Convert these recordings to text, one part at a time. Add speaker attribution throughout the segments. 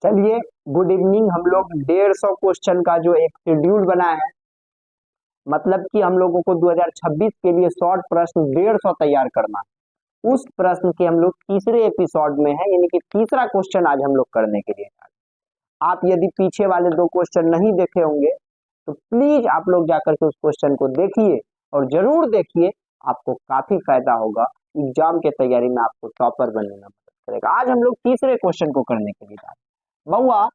Speaker 1: चलिए, good evening. हम लोग 150 क्वेश्चन का जो एक शेड्यूल बना है, मतलब कि हम लोगों को 2026 के लिए शॉर्ट प्रश्न 150 तैयार करना है। उस प्रश्न के हम लोग तीसरे एपिसोड में है, यानी कि तीसरा क्वेश्चन आज हम लोग करने के लिए जा रहे हैं। आप यदि पीछे वाले 2 क्वेश्चन नहीं देखे होंगे तो प्लीज आप लोग जाकर के उस क्वेश्चन को देखिए और जरूर देखिए, आपको काफी फायदा होगा। एग्जाम के तैयारी में आपको टॉपर बनने में मदद करेगा। आज हम लोग तीसरे क्वेश्चन को करने के लिए जा रहे हैं। बउआ,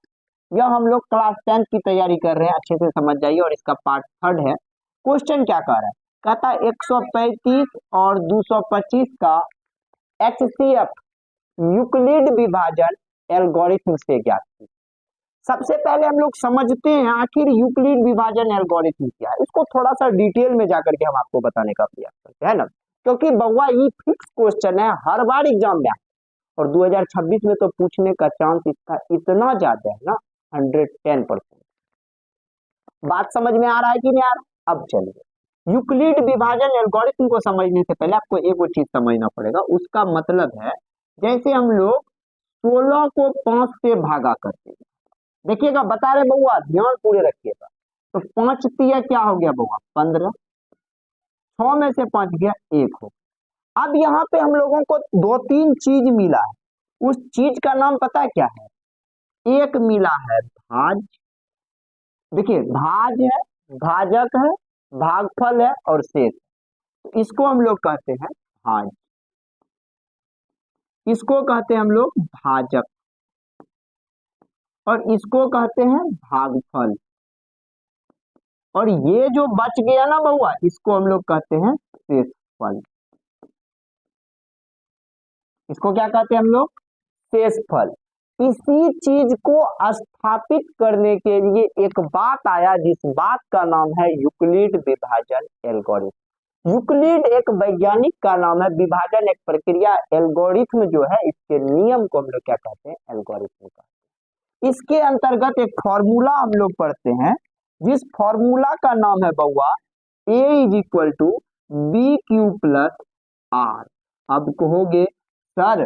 Speaker 1: यह हम लोग क्लास 10 की तैयारी कर रहे हैं, अच्छे से समझ जाइए। और इसका पार्ट 3 है। क्वेश्चन क्या कह रहा है? कहता है 135 और 225 का HCF यूक्लिड विभाजन एल्गोरिथम से ज्ञात कीजिए। सबसे पहले हम लोग समझते हैं आखिर यूक्लिड विभाजन एल्गोरिथम क्या है। इसको थोड़ा सा डिटेल में जाकर के हम आपको बताने का प्रयास करते हैं ना, क्योंकि बउआ ये फिक्स क्वेश्चन है, हर बार एग्जाम में और 2026 में तो पूछने का चांस इसका इतना ज्यादा है ना, 110%। बात समझ में आ रहा है कि नहीं आ रहा? अब चलिए, यूक्लिड विभाजन एल्गोरिथम को समझने से पहले आपको एक चीज समझना पड़ेगा। उसका मतलब है, जैसे हम लोग 16 को 5 से भागा करते हैं। देखिएगा, बता रहे बउआ, ध्यान पूरे रखिएगा। तो 5 तिया क्या हो गया बउआ? 15। 6 में से 5 गया 1 हो। अब यहाँ पे हम लोगों को 2-3 चीज मिला है। उस चीज का नाम पता है क्या है? एक मिला है भाज, देखिए भाज है, भाजक है, भागफल है और शेष। तो इसको हम लोग कहते हैं भाज, इसको कहते हैं हम लोग भाजक, और इसको कहते हैं भागफल। और ये जो बच गया ना बउआ, इसको हम लोग कहते हैं शेषफल। इसको क्या कहते हैं हम लोग? शेषफल। इसी चीज को स्थापित करने के लिए एक बात आया, जिस बात का नाम है यूक्लिड विभाजन एल्गोरिथम। यूक्लिड एक वैज्ञानिक का नाम है, विभाजन एक प्रक्रिया, एल्गोरिथम जो है इसके नियम को हम लोग क्या कहते हैं? एल्गोरिथम कहते हैं। इसके अंतर्गत एक फॉर्मूला हम लोग पढ़ते हैं, जिस फॉर्मूला का नाम है बउआ A = BQ + R। अब कहोगे सर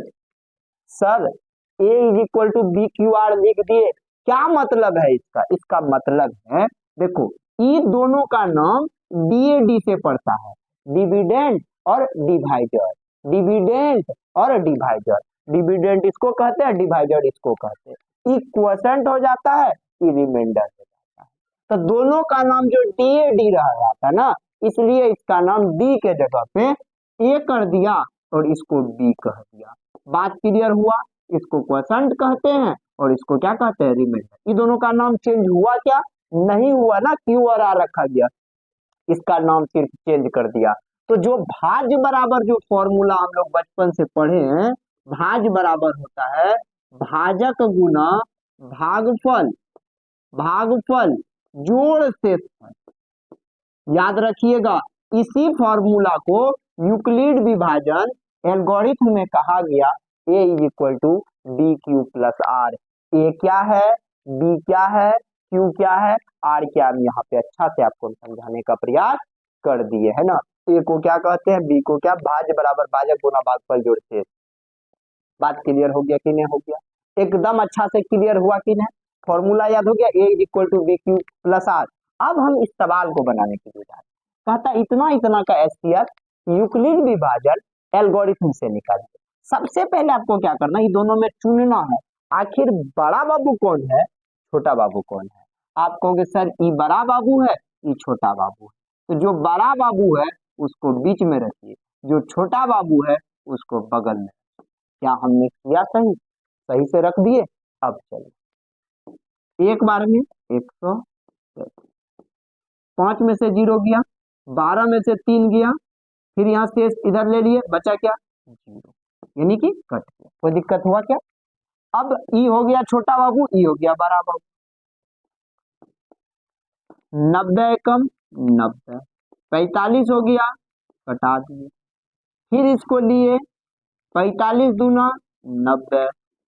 Speaker 1: A = BQR लिख दिए, क्या मतलब है इसका? इसका मतलब है, देखो, ये दोनों का नाम DAD से पड़ता है, डिविडेंड और डिवाइजर। डिविडेंड और डिवाइजर, डिविडेंड इसको कहते हैं, डिवाइजर इसको कहते हैं। इक्वेशंट हो जाता है, ये रिमाइंडर हो जाता है। तो दोनों का नाम जो DAD रह जाता है ना, इसलिए इसका नाम D के जगह पे A कर दिया और इसको D कह दिया। बात क्लियर हुआ? इसको क्वेशंट कहते हैं और इसको क्या कहते हैं? रिमाइंडर। ये दोनों का नाम चेंज हुआ क्या? नहीं हुआ ना, Q और R रखा गया, इसका नाम सिर्फ चेंज कर दिया। तो जो भाज बराबर जो फॉर्मूला हम लोग बचपन से पढ़े हैं, भाज बराबर होता है भाजक गुना भागफल, भागफल जोड़ शेषफल। याद रखिएगा, इसी फॉर्मूला को यूक्लिड विभाजन एल्गोरिथम में कहा गया A = BQ + R। A क्या है, B क्या है, Q क्या है, R क्या? हम यहाँ पे अच्छा से आपको समझाने का प्रयास कर दिए है ना। A को क्या कहते हैं, B को क्या? भाज बराबर भाजक गुना भागफल जोड़ शेष। बात क्लियर हो गया कि नहीं हो गया? एकदम अच्छा से क्लियर हुआ कि नहीं? फॉर्मूला याद हो गया, A = BQ + R। अब हम इस सवाल को बनाने के लिए जा रहे हैं। कहता इतना इतना का HCF यूक्लिड विभाजन एल्गोरिथम से निकालिए। सबसे पहले आपको क्या करना है? ये दोनों में चुनना है, आखिर बड़ा बाबू कौन है, छोटा बाबू कौन है। आप कहोगे सर ये बड़ा बाबू है, ये छोटा बाबू है। तो जो बड़ा बाबू है उसको बीच में रखिए, जो छोटा बाबू है उसको बगल में। क्या हमने किया? सही सही से रख दिए। अब चलिए, एक बार में 100, 5 में से 0 गया, 12 में से 3 गया, फिर यहाँ से इधर ले लिए, बचा क्या? 0, यानी कि कट गया। कोई दिक्कत हुआ क्या? अब ई हो गया छोटा बाबू, ई हो गया बड़ा बाबू। 90 कम 90, 45 हो गया, कटा दिए। फिर इसको लिए, 45 दूना 90,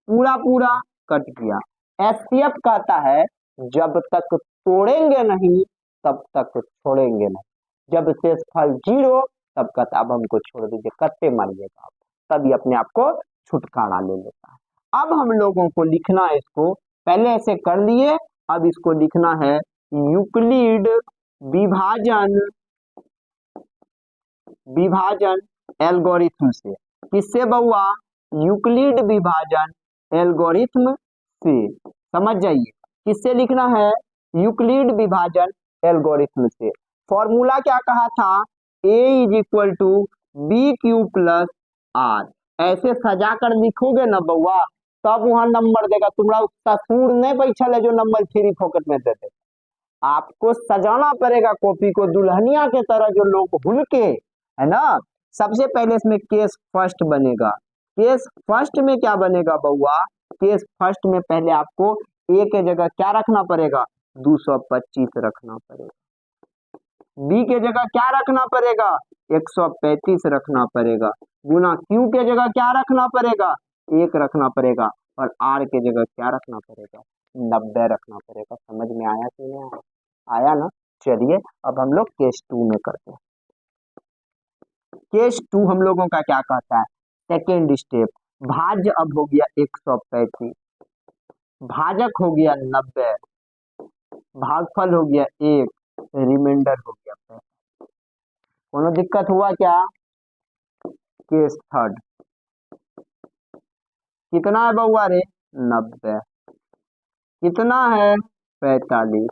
Speaker 1: पूरा पूरा कट गया। HCF कहता है जब तक तोड़ेंगे नहीं तब तक छोड़ेंगे नहीं। जब शेषफल 0 तब कहता अब हमको छोड़ दीजिए, कट्टे मारिएगा आप, तभी अपने आप को छुटकारा ले लेता है। अब हम लोगों को लिखना है इसको पहले ऐसे कर लिए, अब इसको लिखना है यूक्लिड विभाजन विभाजन एल्गोरिथम से। किससे बउआ? यूक्लिड विभाजन एल्गोरिथम से। समझ जाइए, किससे लिखना है? यूक्लिड विभाजन एल्गोरिथम से। फॉर्मूला क्या कहा था? a is equal to b q plus r. ऐसे सजा कर लिखोगे ना बउआ, तब वहां नंबर देगा। तुम्हारा उसका सूर नहीं बैठल है जो नंबर फ्री फोकट में देते। आपको सजाना पड़ेगा कॉपी को दुल्हनिया के तरह, जो लोग भूल के, है ना। सबसे पहले इसमें केस फर्स्ट बनेगा। केस फर्स्ट में क्या बनेगा बउआ? केस फर्स्ट में पहले आपको ए के जगह क्या रखना पड़ेगा? 225 रखना पड़ेगा। बी के जगह क्या रखना पड़ेगा? 135 रखना पड़ेगा। गुना क्यू के जगह क्या रखना पड़ेगा? 1 रखना पड़ेगा। और आर के जगह क्या रखना पड़ेगा? 90 रखना पड़ेगा। समझ में आया कि नहीं आया? आया ना। चलिए अब हम लोग केस 2 में करते हैं। केस 2 हम लोगों का क्या कहता है? Second step. भाज्य अब हो गया 135, भाजक हो गया 90, भागफल हो गया 1, रिमाइंडर हो गया 5। कोनो दिक्कत हुआ क्या? केस थर्ड कितना है बउआ रे? 90। कितना है? 45।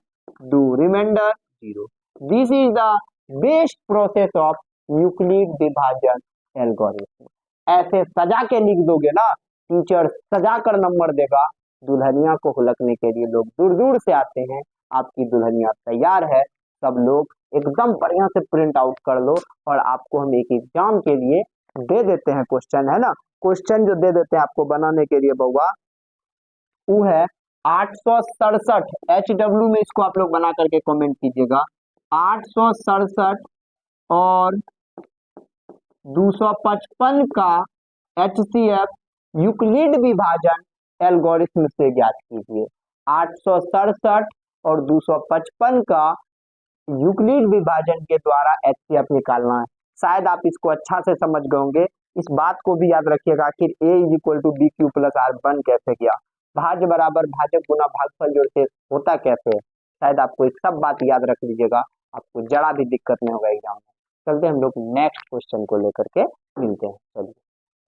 Speaker 1: डू reminder 0। This is the best process of Euclid विभाजन एल्गोरिथम। ऐसे सजा के लिख दोगे ना, टीचर सजा कर नंबर देगा। दुल्हनिया को हुलकने के लिए लोग दूर दूर से आते हैं। आपकी दुल्हनिया तैयार है। सब लोग एकदम बढ़िया से प्रिंट आउट कर लो, और आपको हम एक एग्जाम के लिए दे देते हैं क्वेश्चन, है ना। क्वेश्चन जो दे देते हैं आपको बनाने के लिए बउआ, वो है 867। HW में इसको आप लोग बना करके कमेंट कीजिएगा। 867 और 255 का HCF यूक्लिड विभाजन एल्गोरिथम से ज्ञात कीजिए। 867 और 255 का यूक्लिड विभाजन के द्वारा HCF निकालना है। शायद आप इसको अच्छा से समझ गए होंगे। इस बात को भी याद रखिएगा, आखिर a is equal to b q plus r बन कैसे गया, भाज्य बराबर भाजक गुना भागफल जोड़ से होता कैसे है। शायद आपको एक सब बात याद रख लीजिएगा, आपको जरा भी दिक्कत नहीं होगा एग्जाम में। चलते हम लोग नेक्स्ट क्वेश्चन को लेकर के मिलते हैं। चलिए।